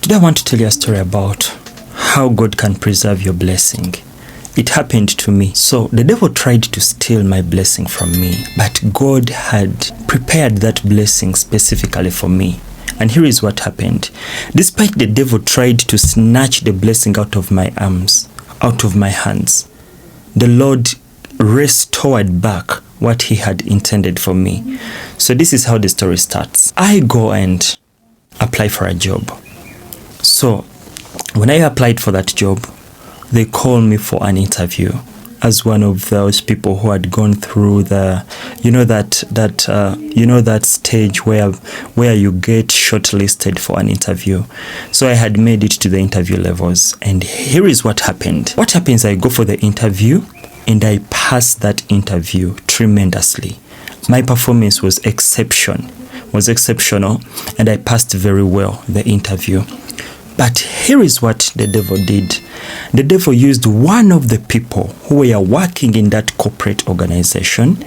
Today I want to tell you a story about how God can preserve your blessing. It happened to me. So the devil tried to steal my blessing from me, but God had prepared that blessing specifically for me. And here is what happened. Despite the devil tried to snatch the blessing out of my arms, out of my hands, the Lord restored back what he had intended for me. So this is how the story starts. I go and apply for a job. So when I applied for that job, they called me for an interview as one of those people who had gone through the, that stage where you get shortlisted for an interview. So I had made it to the interview levels, and here is what happened. What happens? I go for the interview, and I pass that interview tremendously. My performance was exceptional, and I passed very well the interview. But here is what the devil did. The devil used one of the people who were working in that corporate organization,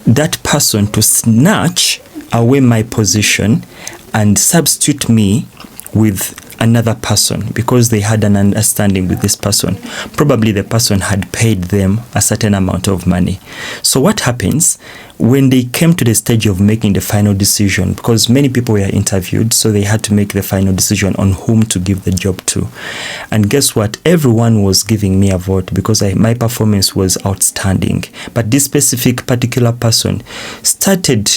that person, to snatch away my position and substitute me with another person, because they had an understanding with this person. Probably the person had paid them a certain amount of money. So what happens when they came to the stage of making the final decision, because many people were interviewed, so they had to make the final decision on whom to give the job to. And guess what? Everyone was giving me a vote because my performance was outstanding. But this specific particular person started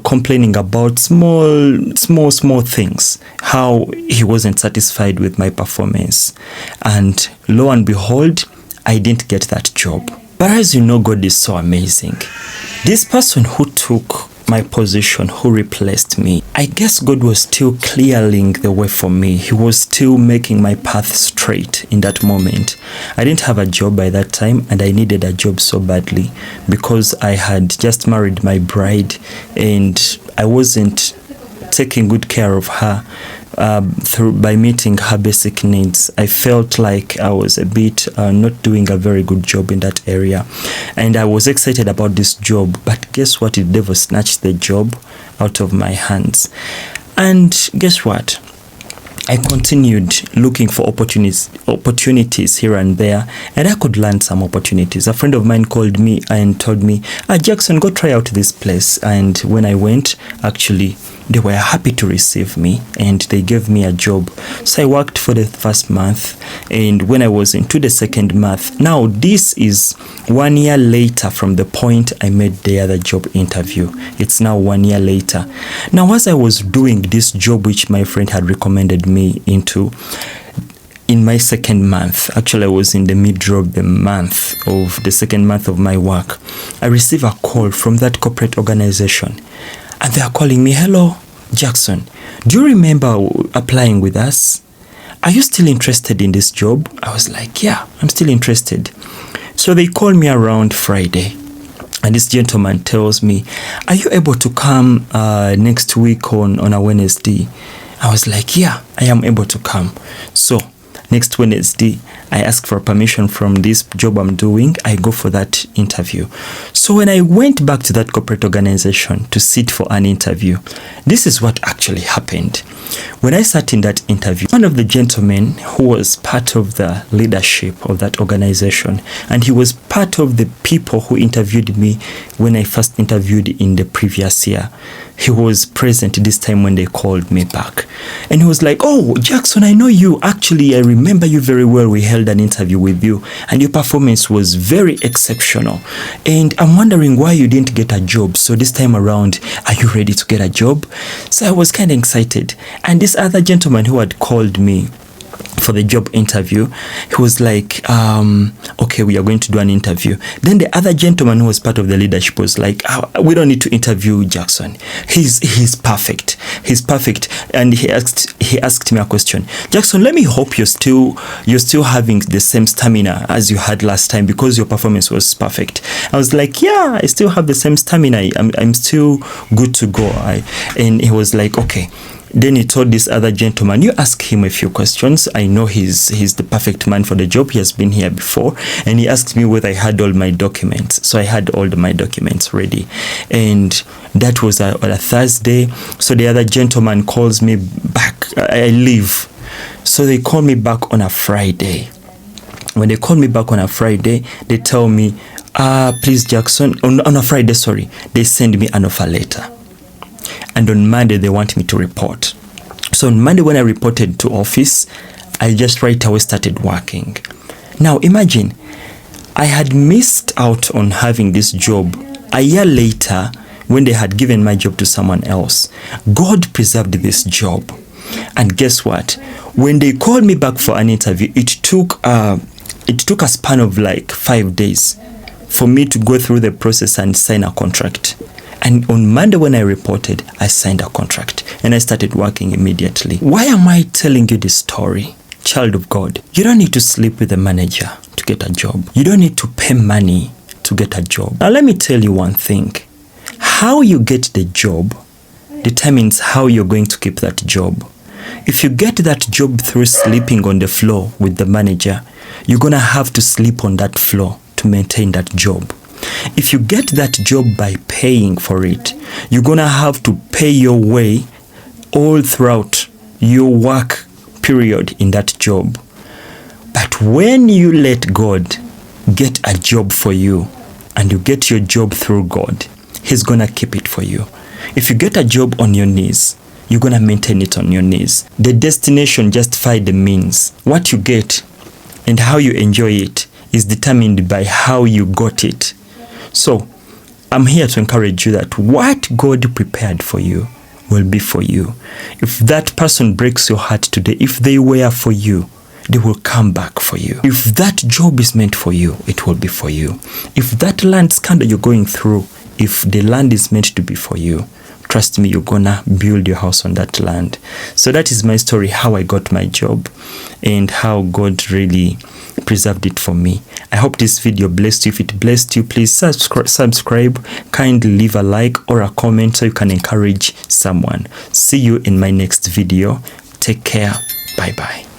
complaining about small things, how he wasn't satisfied with my performance. And lo and behold, I didn't get that job. But as you know, God is so amazing. This person who took my position, who replaced me, I guess God was still clearing the way for me. He was still making my path straight in that moment. I didn't have a job by that time, and I needed a job so badly because I had just married my bride and I wasn't taking good care of her. By meeting her basic needs. I felt like I was a bit not doing a very good job in that area, and I was excited about this job, but guess what? The devil snatched the job out of my hands. And guess what? I continued looking for opportunities here and there, and I could land some opportunities. A friend of mine called me and told me, Jackson, go try out this place. And when I went, actually, they were happy to receive me, and they gave me a job. So I worked for the first month, and when I was into the second month, now this is 1 year later from the point I made the other job interview. It's now 1 year later. Now, as I was doing this job, which my friend had recommended me into, in my second month, actually I was in the middle of the second month of my work, I received a call from that corporate organization. And they are calling me, hello, Jackson, do you remember applying with us? Are you still interested in this job? I was like, yeah, I'm still interested. So they called me around Friday. And this gentleman tells me, are you able to come next week on a Wednesday? I was like, yeah, I am able to come. So next Wednesday, I ask for permission from this job I'm doing. I go for that interview. So when I went back to that corporate organization to sit for an interview, this is what actually happened. When I sat in that interview, one of the gentlemen who was part of the leadership of that organization, and he was part of the people who interviewed me when I first interviewed in the previous year, he was present this time when they called me back. And he was like, oh, Jackson, I know you. Actually, I remember you very well. We held an interview with you, and your performance was very exceptional. And I'm wondering why you didn't get a job. So this time around, are you ready to get a job? So I was kind of excited. And this other gentleman who had called me for the job interview, he was like, okay, we are going to do an interview. Then the other gentleman who was part of the leadership was like, we don't need to interview Jackson. He's perfect. And he asked me a question. Jackson, let me hope you're still having the same stamina as you had last time, because your performance was perfect. I was like, yeah, I still have the same stamina. I'm still good to go. And he was like, okay. Then he told this other gentleman, you ask him a few questions. I know he's the perfect man for the job. He has been here before. And he asked me whether I had all my documents. So I had all my documents ready. And that was on a Thursday. So the other gentleman calls me back. I leave. So they called me back on a Friday. When they called me back on a Friday, they tell me, please Jackson, on a Friday, sorry, they send me an offer letter. And on Monday, they want me to report. So on Monday, when I reported to office, I just right away started working. Now imagine, I had missed out on having this job a year later when they had given my job to someone else. God preserved this job. And guess what? When they called me back for an interview, it took a span of like 5 days for me to go through the process and sign a contract. And on Monday when I reported, I signed a contract and I started working immediately. Why am I telling you this story? Child of God, you don't need to sleep with a manager to get a job. You don't need to pay money to get a job. Now let me tell you one thing. How you get the job determines how you're going to keep that job. If you get that job through sleeping on the floor with the manager, you're gonna have to sleep on that floor to maintain that job. If you get that job by paying for it, you're gonna have to pay your way all throughout your work period in that job. But when you let God get a job for you and you get your job through God, He's gonna keep it for you. If you get a job on your knees, you're gonna maintain it on your knees. The destination justifies the means. What you get and how you enjoy it is determined by how you got it. So I'm here to encourage you that what God prepared for you will be for you. If that person breaks your heart today, if they were for you, they will come back for you. If that job is meant for you, it will be for you. If that land scandal you're going through, if the land is meant to be for you, trust me, you're gonna build your house on that land. So that is my story, how I got my job and how God really preserved it for me. I hope this video blessed you. If it blessed you, please subscribe, kindly leave a like or a comment so you can encourage someone. See you in my next video. Take care. Bye bye.